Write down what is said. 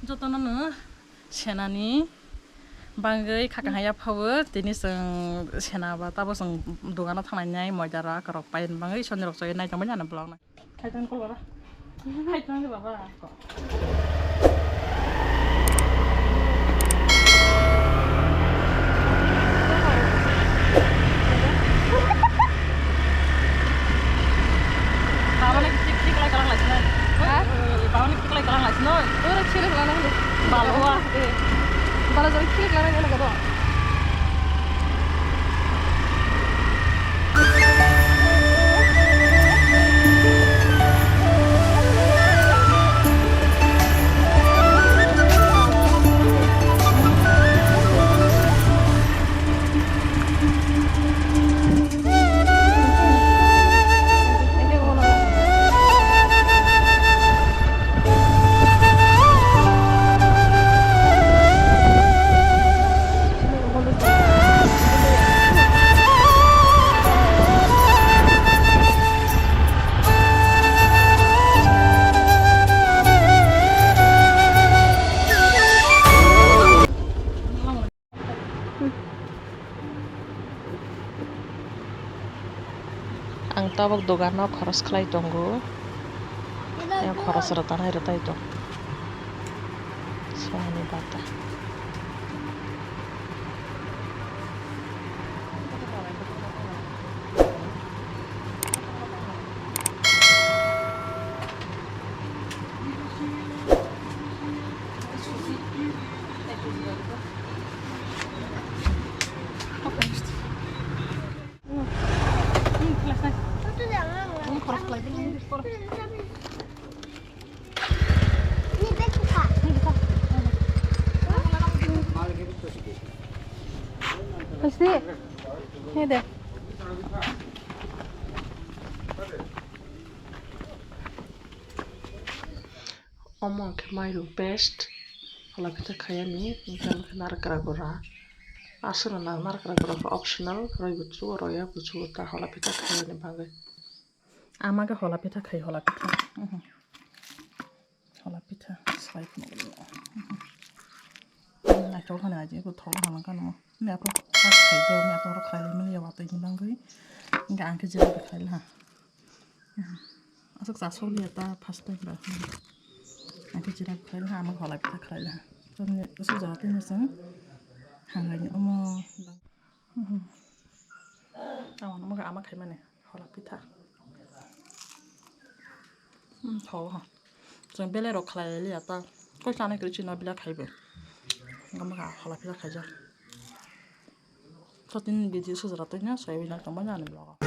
जतननो सेनानि बांगै खाखाहाया फावो दिनै जों सेनाबा ताबो जों दुगानाव थांनानै मयदारा करक पाइन बांगै सनि रक्सय नायजांबाय जानो ब्लग खायथान कल बाबा खायथान बाबा बाबाने tik lai kalang lagi nih. Bawaने tik lai kalang lagi nih. Orang cilik lah nih. Balwa. Balas orang cilik lah nih kalau. Ang tawag dogano khoros khlai tongo yang khoros ratanai ratai to sani bata pasti ini deh omong kemairu best kalau kita kaya nih bukan narakara gora asal narakara gora optional roy bucu roya bucu ta kalau kita kaya nih bagai ama ke kalau kita kaya kalau kita slide mau nah coba nih aja aku tahu hal kan mau ini aku pas kaya ini aku orang kaya ini ya waktu ini bagai nggak angkat jadi kaya lah asal sasol dia ta pas tuh bah angkat jadi kaya lah ama kalau kita kaya lah soalnya usul jadi nih sen hangatnya omong tahu nama ke ama kaya mana kalau kita tahu ha 좀 벨레로 칼리야다 꼴찌안에 그렇지 나 빌라 카이브 엄마가 홀라 빌라 카자 저tin 비디오 수저라더냐 사이비나 좀 많이 하는 거가